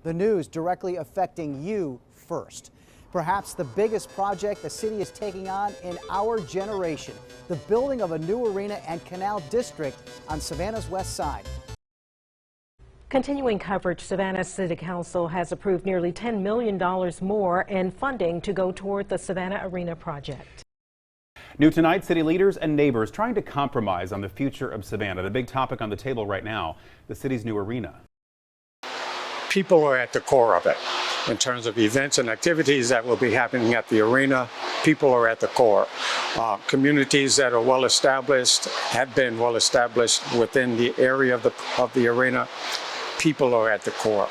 the news directly affecting you first. Perhaps the biggest project the city is taking on in our generation, the building of a new arena and canal district on Savannah's west side. Continuing coverage, Savannah City Council has approved nearly $10 million more in funding to go toward the Savannah Arena project. New tonight, city leaders and neighbors trying to compromise on the future of Savannah. The big topic on the table right now, the city's new arena. People are at the core of it. In terms of events and activities that will be happening at the arena, people are at the core. Communities that are well established, have been well established within the area of the arena, people are at the core.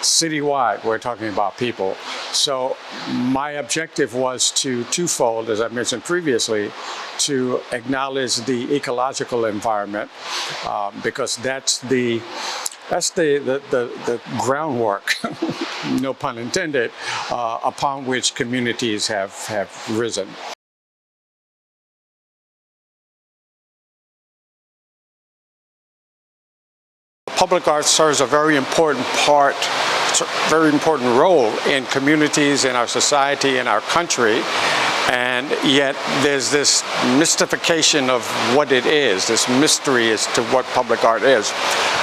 Citywide, we're talking about people. So my objective was twofold, as I mentioned previously, to acknowledge the ecological environment, because that's the groundwork, no pun intended, upon which communities have risen. Public art serves a very important role in communities, in our society, in our country. And yet there's this mystification of what it is, this mystery as to what public art is.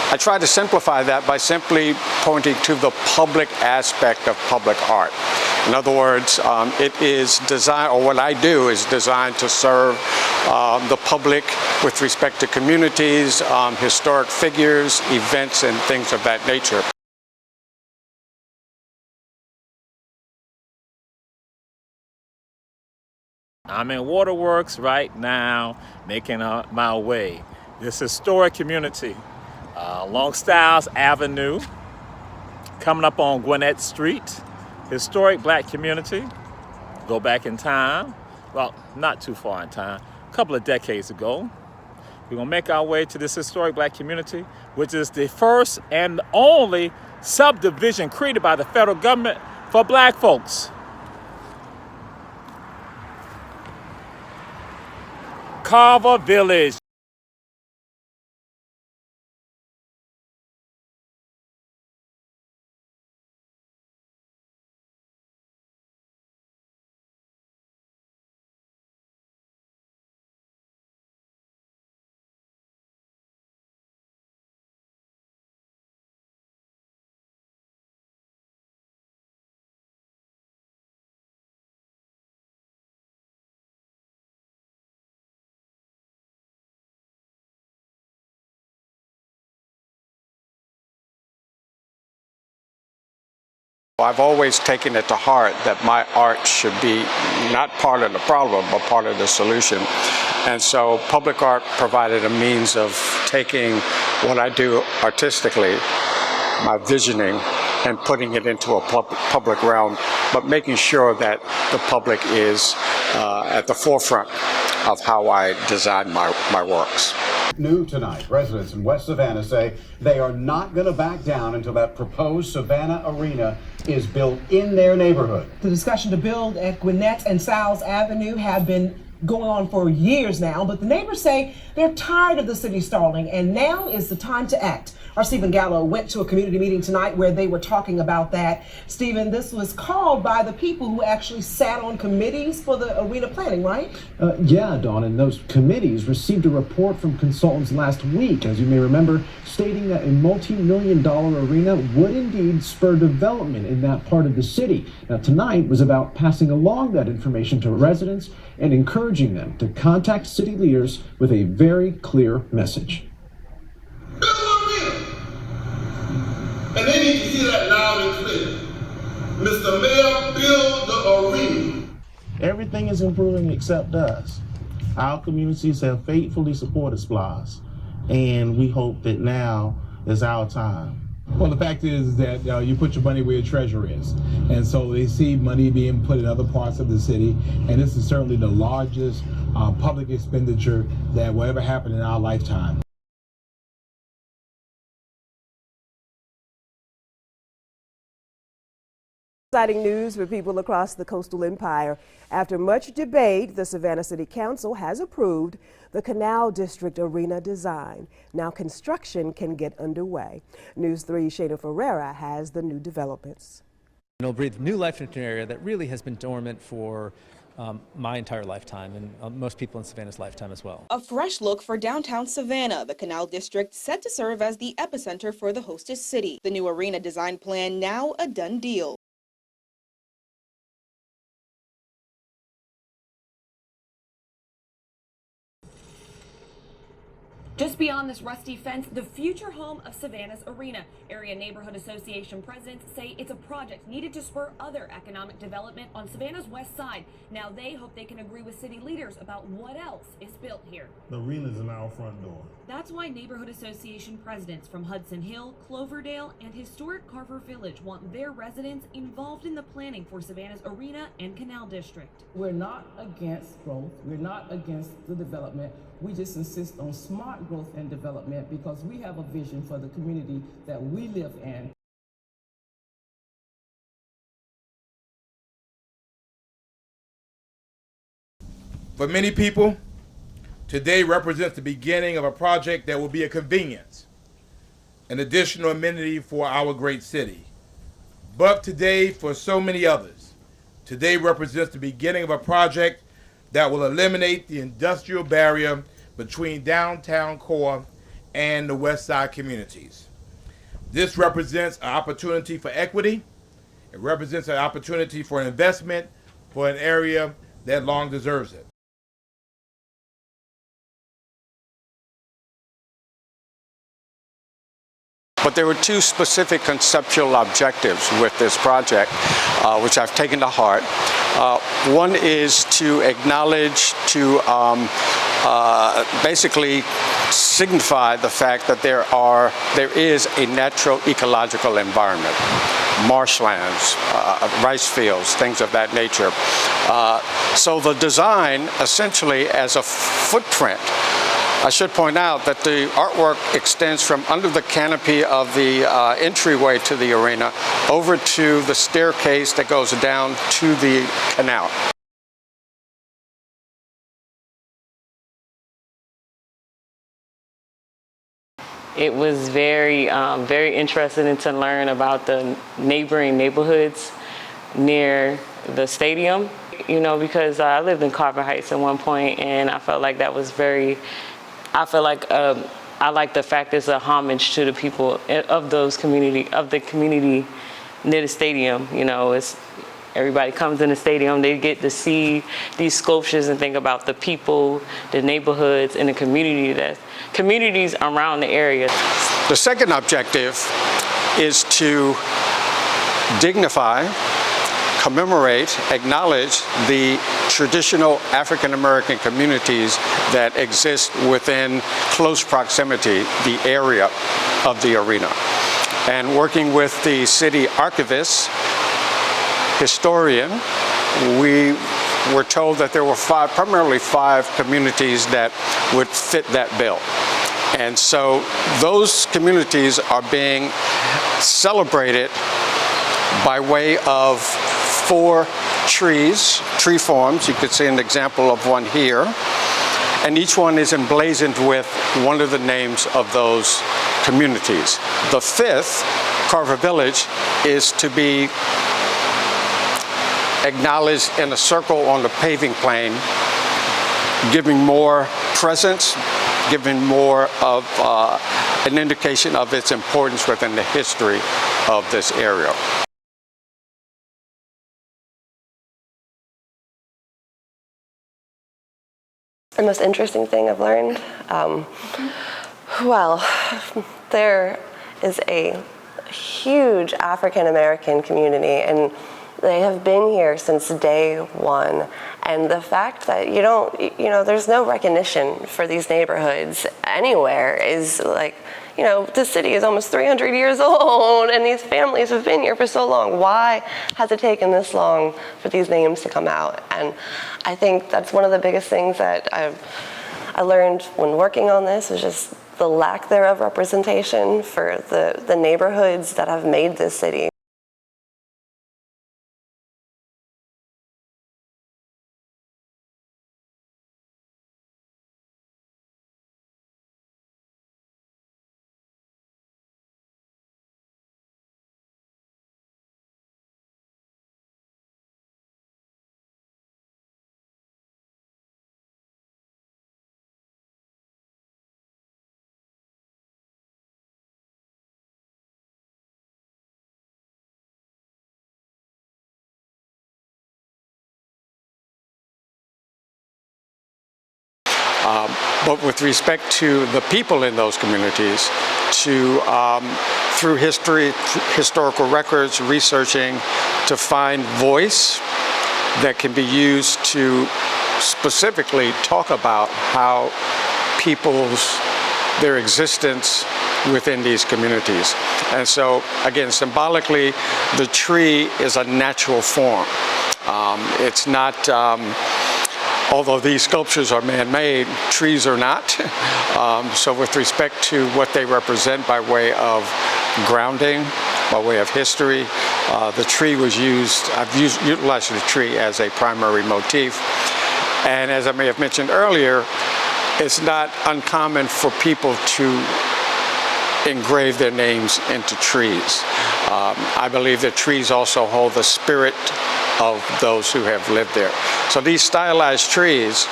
I try to simplify that by simply pointing to the public aspect of public art. In other words, it is designed, or what I do is designed to serve the public with respect to communities, historic figures, events, and things of that nature. I'm in Waterworks right now, making my way. This historic community, along Styles Avenue, coming up on Gwinnett Street. Historic black community. Go back in time, well, not too far in time, a couple of decades ago. We're gonna make our way to this historic black community, which is the first and only subdivision created by the federal government for black folks. Carver Village. I've always taken it to heart that my art should be not part of the problem, but part of the solution. And so public art provided a means of taking what I do artistically, my visioning, and putting it into a public realm, but making sure that the public is at the forefront of how I design my works. New tonight, residents in West Savannah say they are not going to back down until that proposed Savannah Arena is built in their neighborhood. The discussion to build at Gwinnett and Styles Avenue have been going on for years now, but the neighbors say they're tired of the city stalling and now is the time to act. Our Stephen Gallo went to a community meeting tonight where they were talking about that. Stephen, this was called by the people who actually sat on committees for the arena planning, right? Yeah, Dawn, and those committees received a report from consultants last week, as you may remember, stating that a multi-million-dollar arena would indeed spur development in that part of the city. Now, tonight was about passing along that information to residents and encouraging them to contact city leaders with a very clear message. And they need to hear that loud and clear. Mr. Mayor, build the arena. Everything is improving except us. Our communities have faithfully supported SPLOST, and we hope that now is our time. Well, the fact is that you put your money where your treasure is. And so they see money being put in other parts of the city, and this is certainly the largest public expenditure that will ever happen in our lifetime. Exciting news for people across the coastal empire. After much debate, the Savannah City Council has approved the Canal District Arena design. Now construction can get underway. News 3's Shayna Ferreira has the new developments. It'll breathe new life into an area that really has been dormant for my entire lifetime and most people in Savannah's lifetime as well. A fresh look for downtown Savannah, the Canal District set to serve as the epicenter for the hostess city. The new arena design plan now a done deal. Just beyond this rusty fence, the future home of Savannah's arena. Area Neighborhood Association presidents say it's a project needed to spur other economic development on Savannah's west side. Now they hope they can agree with city leaders about what else is built here. The arena's in our front door. That's why Neighborhood Association presidents from Hudson Hill, Cloverdale, and historic Carver Village want their residents involved in the planning for Savannah's arena and Canal District. We're not against growth. We're not against the development. We just insist on smart growth and development because we have a vision for the community that we live in. For many people, today represents the beginning of a project that will be a convenience, an additional amenity for our great city. But today, for so many others, today represents the beginning of a project that will eliminate the industrial barrier between downtown core and the west side communities. This represents an opportunity for equity. It represents an opportunity for an investment for an area that long deserves it. But there were two specific conceptual objectives with this project, which I've taken to heart. One is to acknowledge, to basically signify the fact that there is a natural ecological environment, marshlands, rice fields, things of that nature. So the design essentially as a footprint. I should point out that the artwork extends from under the canopy of the entryway to the arena over to the staircase that goes down to the canal. It was very interesting to learn about the neighboring neighborhoods near the stadium, you know, because I lived in Carver Heights at one point and I felt like that was I like the fact it's a homage to the people of the community near the stadium. You know, everybody comes in the stadium, they get to see these sculptures and think about the people, the neighborhoods, and the communities around the area. The second objective is to dignify, commemorate, acknowledge the traditional African American communities that exist within close proximity, the area of the arena. And working with the city archivist, historian, we were told that there were primarily five communities that would fit that bill. And so those communities are being celebrated by way of 4 tree forms. You could see an example of one here. And each one is emblazoned with one of the names of those communities. The 5th, Carver Village, is to be acknowledged in a circle on the paving plane, giving more presence, giving more of an indication of its importance within the history of this area. The most interesting thing I've learned, well, there is a huge African American community and they have been here since day one. And the fact that there's no recognition for these neighborhoods anywhere is like, this city is almost 300 years old and these families have been here for so long. Why has it taken this long for these names to come out? And I think that's one of the biggest things that I learned when working on this is just the lack thereof representation for the neighborhoods that have made this city. But with respect to the people in those communities, to through history, historical records, researching, to find voice that can be used to specifically talk about how their existence within these communities. And so, again, symbolically, the tree is a natural form. It's not, although these sculptures are man-made, trees are not. So with respect to what they represent by way of grounding, by way of history, the tree was used, utilized the tree as a primary motif. And as I may have mentioned earlier, it's not uncommon for people to engrave their names into trees. I believe that trees also hold the spirit of those who have lived there. So these stylized trees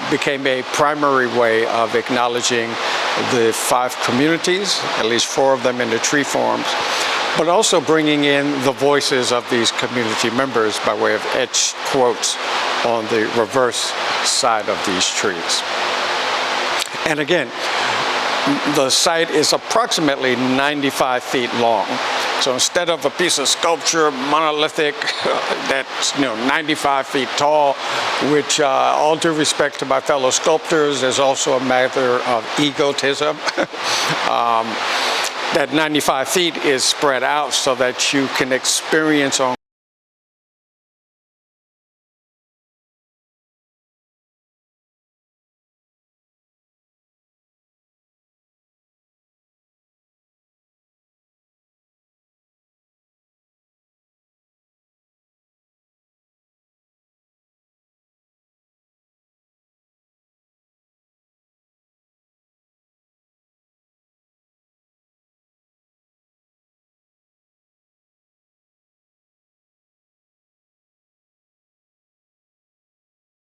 became a primary way of acknowledging the 5 communities, at least 4 of them in the tree forms, but also bringing in the voices of these community members by way of etched quotes on the reverse side of these trees. And again, the site is approximately 95 feet long. So instead of a piece of sculpture, monolithic, that's 95 feet tall, which all due respect to my fellow sculptors, is also a matter of egotism. That 95 feet is spread out so that you can experience on